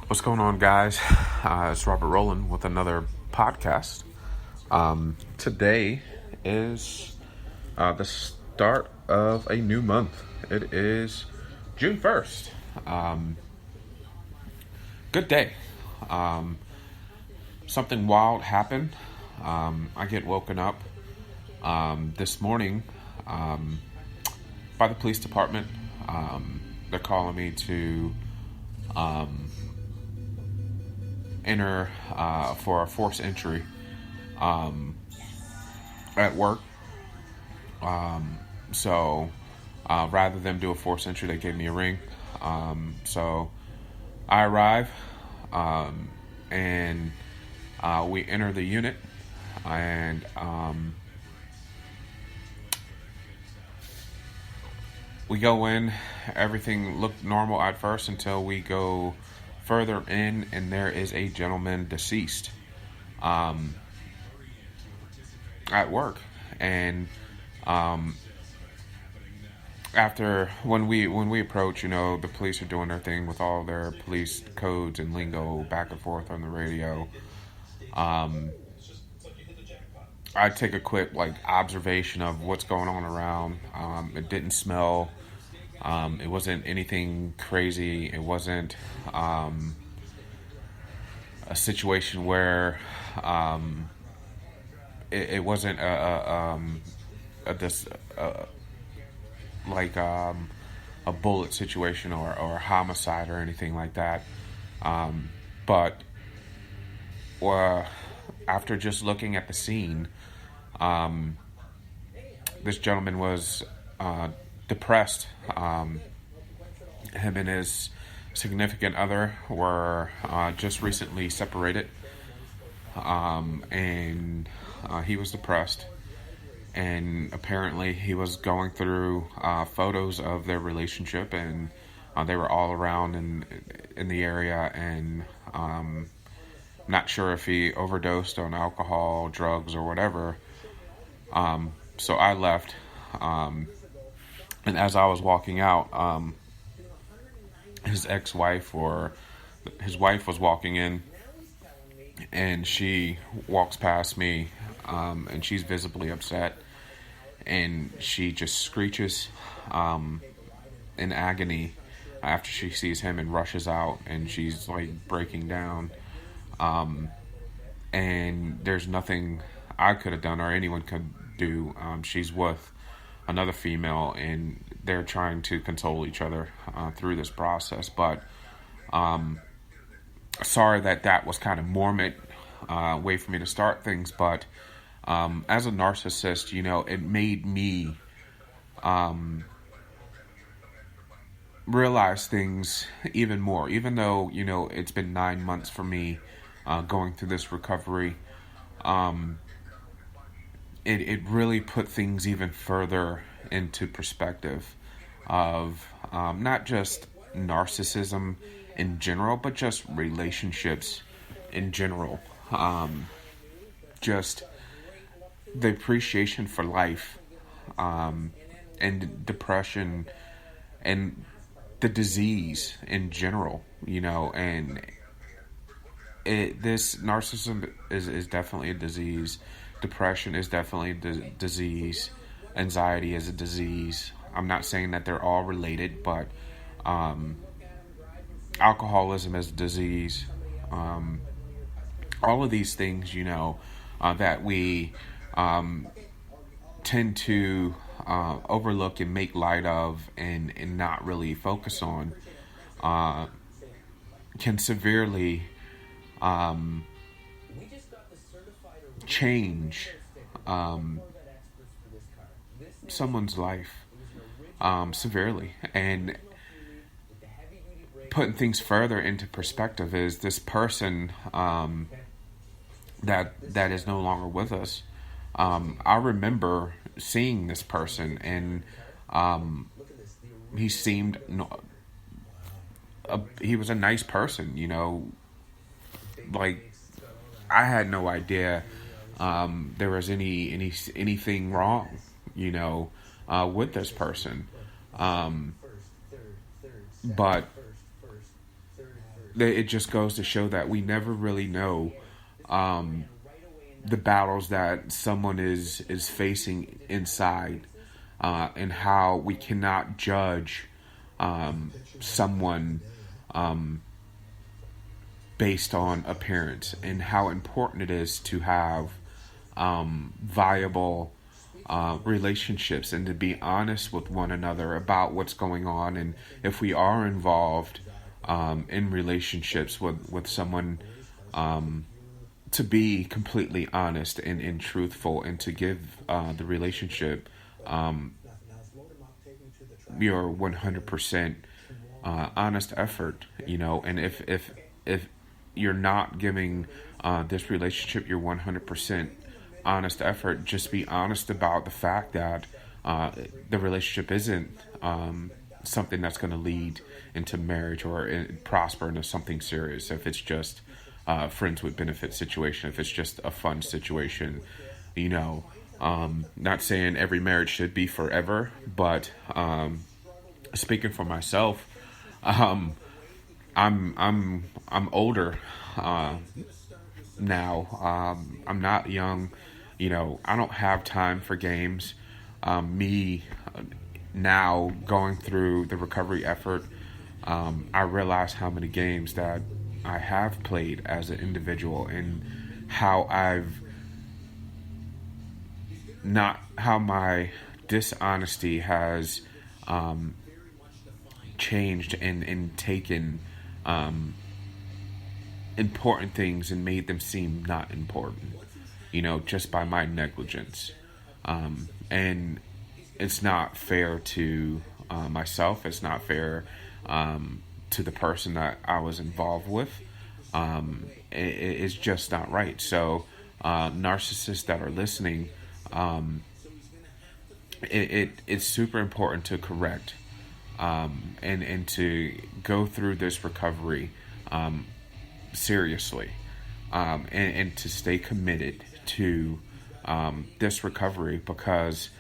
What's going on, guys? It's Robert Rowland with another podcast. Today is the start of a new month. It is June 1st. Good day. Something wild happened. I get woken up this morning by the police department. They're calling me to enter for a forced entry at work. So rather than do a forced entry, they gave me a ring. So I arrive and we enter the unit, and we go in. Everything looked normal at first until we go further in, and there is a gentleman deceased at work. And after when we approach, the police are doing their thing with all their police codes and lingo back and forth on the radio. I take a quick observation of what's going on around. It didn't smell. It wasn't anything crazy. It wasn't a situation where it wasn't a bullet situation or a homicide or anything like that. But after just looking at the scene, this gentleman was depressed. Him and his significant other were just recently separated, and he was depressed, and apparently he was going through photos of their relationship, and they were all around in the area, and not sure if he overdosed on alcohol, drugs, or whatever. So I left, and as I was walking out, his ex-wife or his wife was walking in, and she walks past me, and she's visibly upset, and she just screeches in agony after she sees him and rushes out, and she's breaking down. And there's nothing I could have done or anyone could do. She's with another female, and they're trying to console each other through this process. But sorry that was kind of morbid way for me to start things. But as a narcissist, it made me realize things even more. Even though it's been 9 months for me going through this recovery. It really put things even further into perspective of not just narcissism in general, but just relationships in general. Just the appreciation for life, and depression, and the disease in general, and this narcissism is definitely a disease. Depression is definitely a disease. Anxiety is a disease. I'm not saying that they're all related, but alcoholism is a disease. All of these things, that we tend to overlook and make light of and not really focus on, can severely change someone's life severely. And putting things further into perspective is this person that is no longer with us. I remember seeing this person, and he seemed he was a nice person, I had no idea there was anything wrong, with this person. But it just goes to show that we never really know the battles that someone is facing inside, and how we cannot judge someone based on appearance, and how important it is to have viable relationships, and to be honest with one another about what's going on. And if we are involved in relationships with someone, to be completely honest and truthful, and to give the relationship your 100% honest effort, and if you're not giving this relationship your 100% honest effort, just be honest about the fact that the relationship isn't something that's going to lead into marriage or prosper into something serious. If it's just friends with benefit situation, if it's just a fun situation, not saying every marriage should be forever, but speaking for myself, I'm older now. I'm not young. I don't have time for games. Me now going through the recovery effort, I realize how many games that I have played as an individual, and how my dishonesty has changed and taken important things and made them seem not important, just by my negligence. And it's not fair to myself. It's not fair to the person that I was involved with. It's just not right. So narcissists that are listening, it's super important to correct and to go through this recovery seriously, and to stay committed to this recovery, because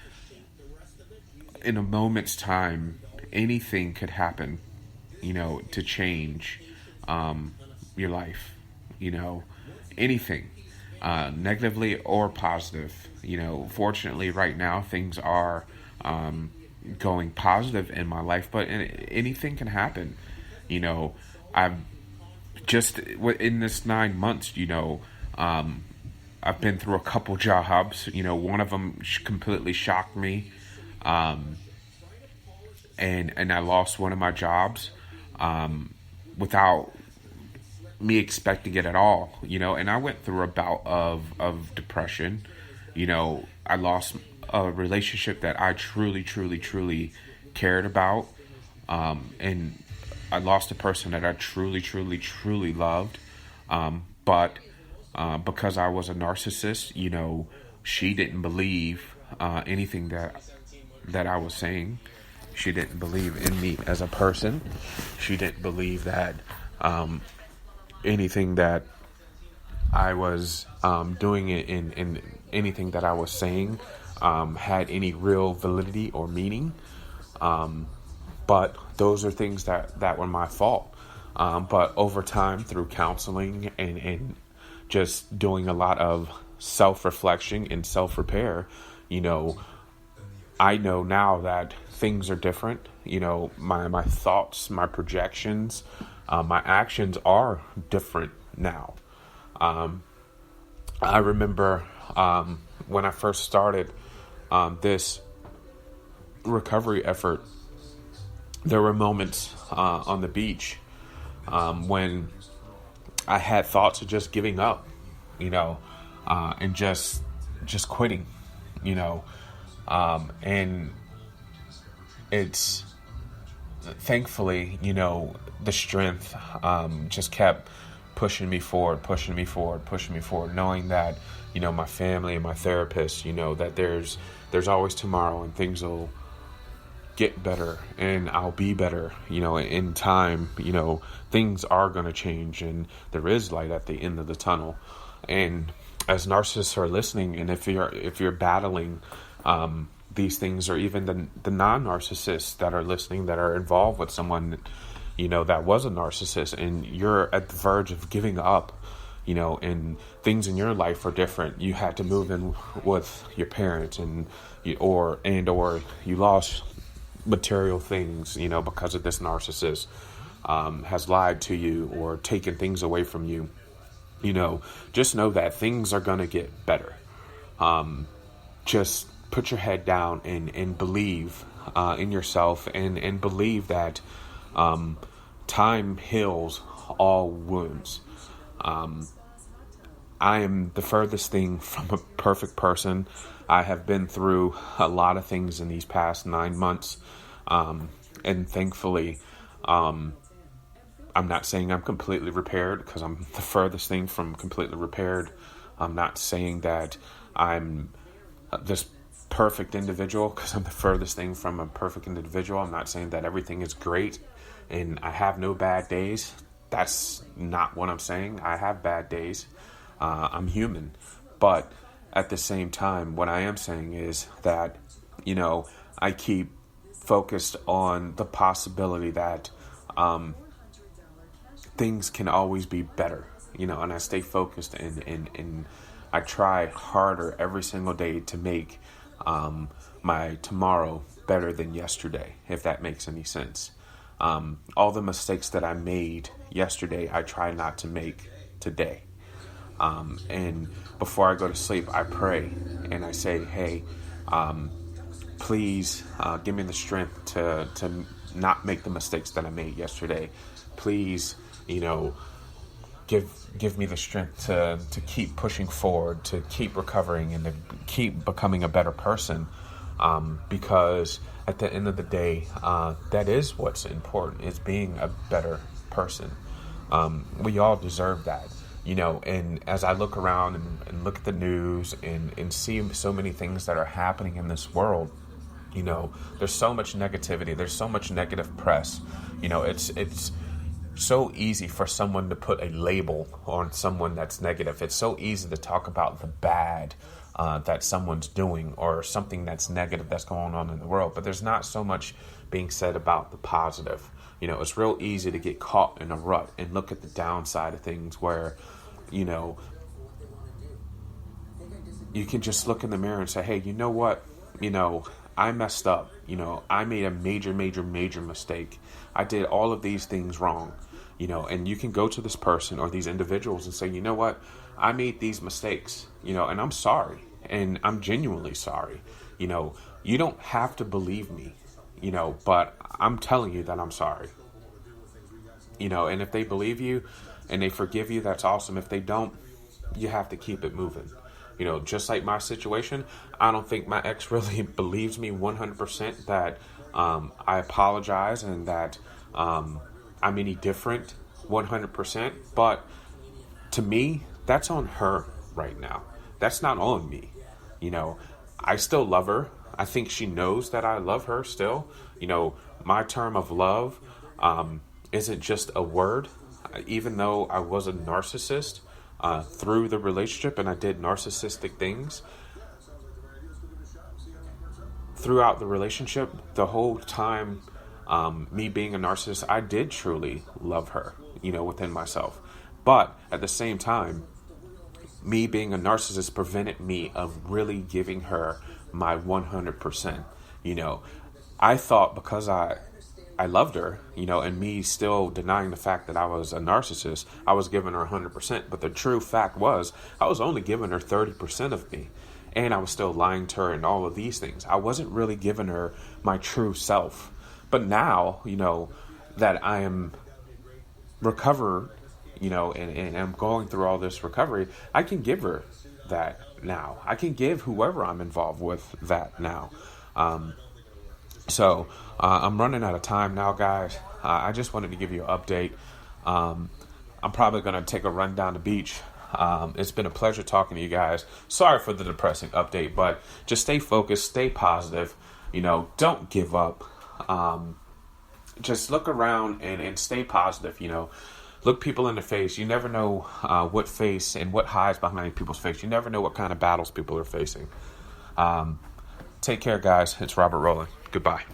in a moment's time anything could happen, to change your life, anything, negatively or positive. Fortunately right now things are going positive in my life, but anything can happen. I've just in this 9 months, I've been through a couple jobs. One of them completely shocked me, and I lost one of my jobs without me expecting it at all. And I went through a bout of depression. I lost a relationship that I truly, truly, truly cared about, and I lost a person that I truly, truly, truly loved, but because I was a narcissist, she didn't believe anything that I was saying. She didn't believe in me as a person. She didn't believe that anything that I was doing in anything that I was saying had any real validity or meaning. But those are things that were my fault. But over time, through counseling and just doing a lot of self-reflection and self-repair, I know now that things are different. My thoughts, my projections, my actions are different now. I remember when I first started this recovery effort, there were moments on the beach when I had thoughts of just giving up, and just quitting, and it's thankfully, the strength just kept pushing me forward, knowing that, my family and my therapist, that there's always tomorrow and things will get better and I'll be better, in time, things are going to change and there is light at the end of the tunnel. And as narcissists are listening, and if you're battling these things, or even the non-narcissists that are listening, that are involved with someone that was a narcissist, and you're at the verge of giving up, and things in your life are different. You had to move in with your parents, and or you lost material things, because of this narcissist, has lied to you or taken things away from you. Just know that things are going to get better. Just put your head down and believe in yourself, and believe that time heals all wounds. I am the furthest thing from a perfect person. I have been through a lot of things in these past 9 months. And thankfully, I'm not saying I'm completely repaired, because I'm the furthest thing from completely repaired. I'm not saying that I'm this perfect individual, because I'm the furthest thing from a perfect individual. I'm not saying that everything is great and I have no bad days. That's not what I'm saying. I have bad days. I'm human. But at the same time, what I am saying is that, I keep focused on the possibility that things can always be better, and I stay focused, and I try harder every single day to make my tomorrow better than yesterday, if that makes any sense. All the mistakes that I made yesterday, I try not to make today. And before I go to sleep, I pray and I say, hey, please give me the strength to not make the mistakes that I made yesterday. Please, give me the strength to keep pushing forward, to keep recovering, and to keep becoming a better person. Because at the end of the day, that is what's important, is being a better person. We all deserve that. And as I look around and look at the news and see so many things that are happening in this world, there's so much negativity. There's so much negative press. It's so easy for someone to put a label on someone that's negative. It's so easy to talk about the bad that someone's doing, or something that's negative that's going on in the world. But there's not so much being said about the positive. It's real easy to get caught in a rut and look at the downside of things, where, you can just look in the mirror and say, hey, you know what? I messed up. I made a major, major, major mistake. I did all of these things wrong. And you can go to this person or these individuals and say, you know what? I made these mistakes, and I'm sorry. And I'm genuinely sorry. You don't have to believe me, but I'm telling you that I'm sorry. And if they believe you and they forgive you, that's awesome. If they don't, you have to keep it moving. Just like my situation, I don't think my ex really believes me 100% that I apologize and that I'm any different 100%. But to me, that's on her right now. That's not on me. I still love her. I think she knows that I love her still. My term of love isn't just a word. Even though I was a narcissist through the relationship, and I did narcissistic things throughout the relationship, the whole time, me being a narcissist, I did truly love her, within myself. But at the same time, me being a narcissist prevented me of really giving her my 100%. I thought because I loved her, and me still denying the fact that I was a narcissist, I was giving her 100%. But the true fact was, I was only giving her 30% of me. And I was still lying to her and all of these things. I wasn't really giving her my true self. But now, that I am recovered, and I'm going through all this recovery, I can give her that now. I can give whoever I'm involved with that now. So I'm running out of time now, guys. I just wanted to give you an update. I'm probably going to take a run down the beach. It's been a pleasure talking to you guys. Sorry for the depressing update, but just stay focused, stay positive. Don't give up. Just look around and stay positive. Look people in the face. You never know what face and what hides behind people's face. You never know what kind of battles people are facing. Take care, guys. It's Robert Rowling. Goodbye.